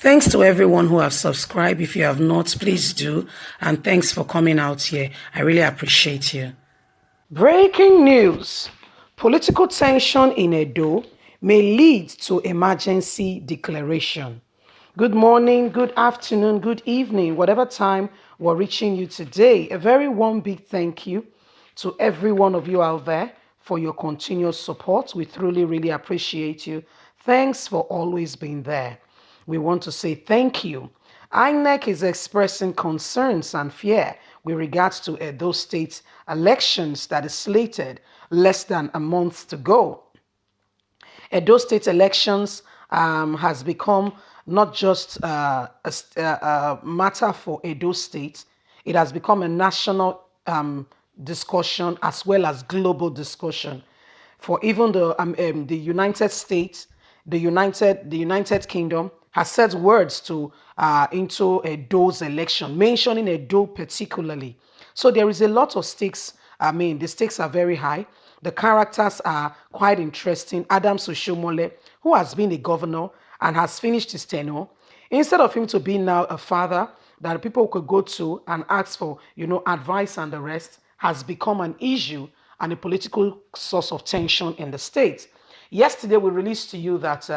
Thanks to everyone who have subscribed. If you have not, please do. And thanks for coming out here. I really appreciate you. Breaking news. Political tension in Edo may lead to emergency declaration. Good morning, good afternoon, good evening, whatever time we're reaching you today. A very warm big thank you to every one of you out there for your continuous support. We truly, really appreciate you. Thanks for always being there. We want to say thank you. Inec is expressing concerns and fear with regards to Edo State elections that is slated less than a month to go. Edo State elections has become not just a matter for Edo State, it has become a national discussion as well as global discussion. For even the United States, the United Kingdom has said words to into Edo's election, mentioning Edo particularly. So there is a lot of stakes. I mean, the stakes are very high. The characters are quite interesting. Adams Oshomole, who has been a governor and has finished his tenure, instead of him to be now a father that people could go to and ask for, advice and the rest, has become an issue and a political source of tension in the state. Yesterday, we released to you that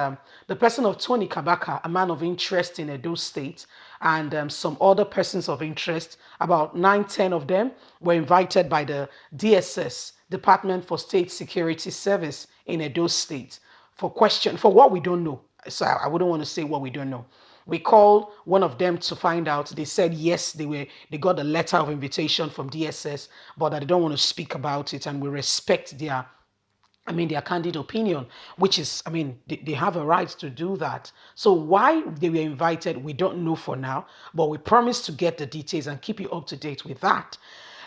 the person of Tony Kabaka, a man of interest in Edo State, and some other persons of interest, about 9, 10 of them, were invited by the DSS, Department for State Security Service in Edo State, for what we don't know. So I wouldn't want to say what we don't know. We called one of them to find out. They said yes, they got a letter of invitation from DSS, but that they don't want to speak about it, and we respect their candid opinion, which is, they have a right to do that. So why they were invited, we don't know for now, but we promise to get the details and keep you up to date with that.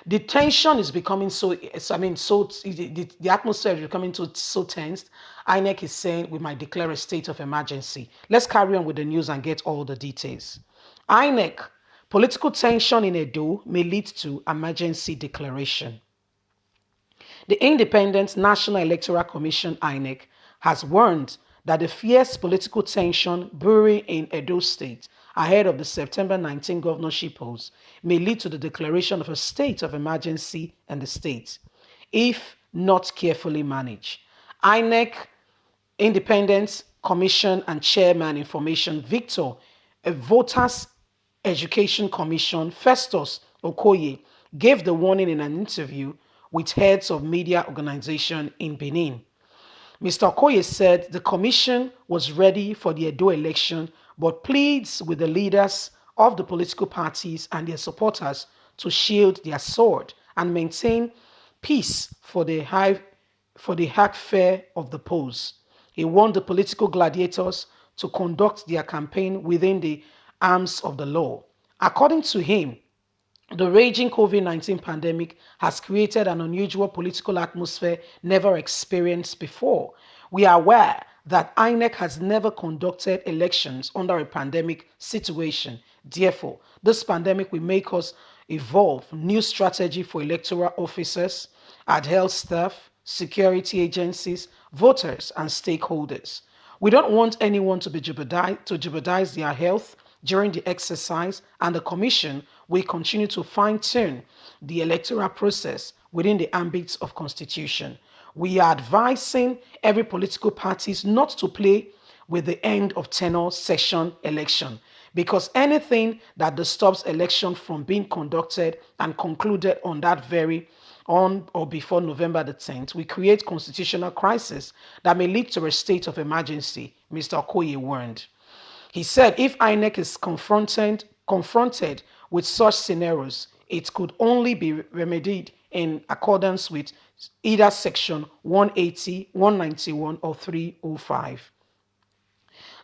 The tension is becoming the atmosphere is becoming so tense. INEC is saying we might declare a state of emergency. Let's carry on with the news and get all the details. INEC, political tension in Edo may lead to emergency declaration. The Independent National Electoral Commission (INEC) has warned that the fierce political tension brewing in Edo State ahead of the September 19 governorship polls may lead to the declaration of a state of emergency in the state, if not carefully managed. INEC Independent Commission and Chairman Information Victor, a Voters Education Commission, Festus Okoye, gave the warning in an interview with heads of media organization in Benin. Mr. Okoye said the commission was ready for the Edo election, but pleads with the leaders of the political parties and their supporters to shield their sword and maintain peace for the hard fare of the polls. He warned the political gladiators to conduct their campaign within the arms of the law. According to him, the raging COVID-19 pandemic has created an unusual political atmosphere never experienced before. We are aware that INEC has never conducted elections under a pandemic situation. Therefore, this pandemic will make us evolve new strategy for electoral officers, health staff, security agencies, voters, and stakeholders. We don't want anyone to jeopardize their health during the exercise, and the Commission will continue to fine-tune the electoral process within the ambit of Constitution. We are advising every political parties not to play with the end of tenure session election, because anything that disturbs election from being conducted and concluded on or before November the 10th, we create constitutional crisis that may lead to a state of emergency, Mr. Okoye warned. He said if INEC is confronted with such scenarios, it could only be remedied in accordance with either Section 180, 191, or 305.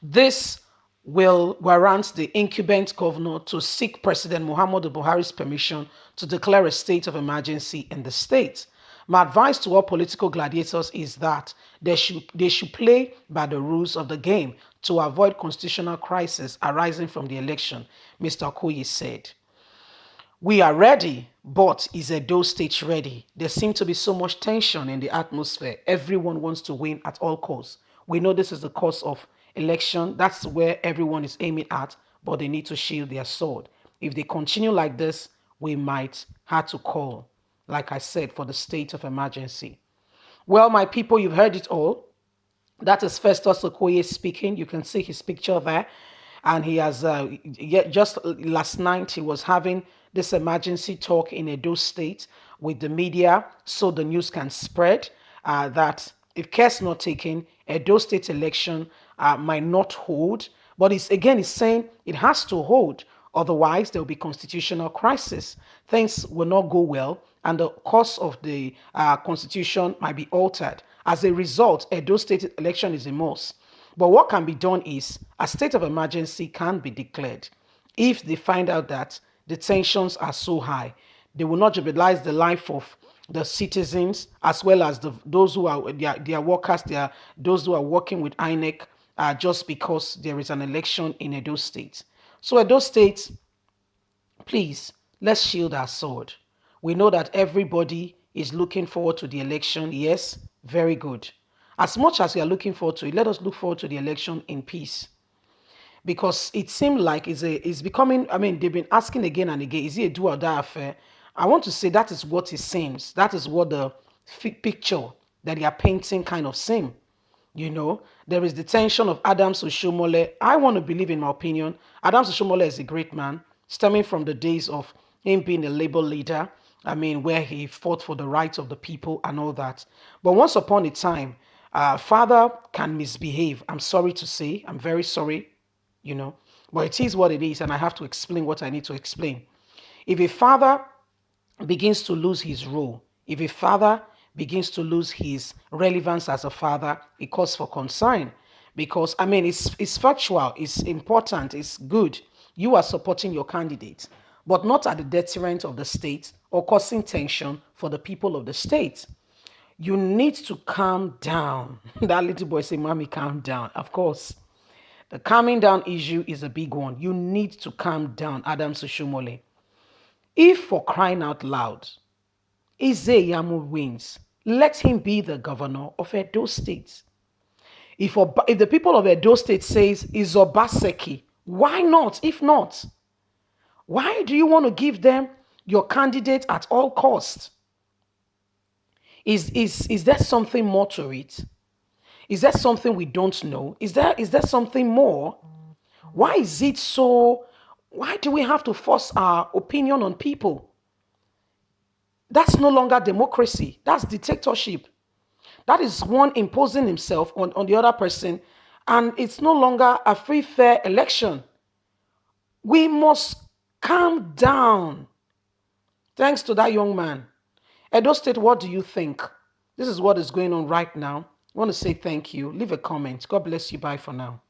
This will warrant the incumbent governor to seek President Muhammadu Buhari's permission to declare a state of emergency in the state. My advice to all political gladiators is that they should play by the rules of the game to avoid constitutional crisis arising from the election, Mr. Okoye said. We are ready, but is Edo State ready? There seems to be so much tension in the atmosphere. Everyone wants to win at all costs. We know this is the cause of election. That's where everyone is aiming at, but they need to shield their sword. If they continue like this, we might have to call, like I said, for the state of emergency. Well, my people, you've heard it all. That is Festus Okoye speaking. You can see his picture there. And he has, just last night, he was having this emergency talk in Edo State with the media so the news can spread that if care's not taken, Edo State election might not hold. But he's saying it has to hold. Otherwise, there will be constitutional crisis. Things will not go well, and the course of the constitution might be altered. As a result, Edo State election is a must. But what can be done is a state of emergency can be declared. If they find out that the tensions are so high, they will not jeopardize the life of the citizens as well as those who are their workers, those who are working with Inec just because there is an election in Edo State. So Edo State, please, let's shield our sword. We know that everybody is looking forward to the election. Yes, very good. As much as we are looking forward to it, let us look forward to the election in peace. Because it seemed like it's becoming, I mean, they've been asking again and again, is it a do or die affair? I want to say that is what it seems. That is what the picture that they are painting kind of seems. You know, there is the tension of Adams Oshomole. I want to believe, in my opinion, Adams Oshomole is a great man, stemming from the days of him being a labor leader. I mean, where he fought for the rights of the people and all that. But once upon a time, father can misbehave. I'm sorry to say, I'm very sorry, you know, but it is what it is, and I have to explain what I need to explain. If a father begins to lose his role, if a father begins to lose his relevance as a father, it calls for concern. Because, I mean, it's factual, it's important, it's good. You are supporting your candidate, but not at the detriment of the state or causing tension for the people of the state. You need to calm down. That little boy say, Mommy, calm down. Of course, the calming down issue is a big one. You need to calm down, Adam Sushumole. If, for crying out loud, Yamu wins, let him be the governor of Edo State. If the people of Edo State says Izobaseki, why not? If not, why do you want to give them your candidate at all costs? Is there something more to it? Is there something we don't know? Is there something more? Why is it so? Why do we have to force our opinion on people? That's no longer democracy. That's dictatorship. That is one imposing himself on the other person. And it's no longer a free, fair election. We must calm down. Thanks to that young man. Edo State, what do you think? This is what is going on right now. I want to say thank you. Leave a comment. God bless you. Bye for now.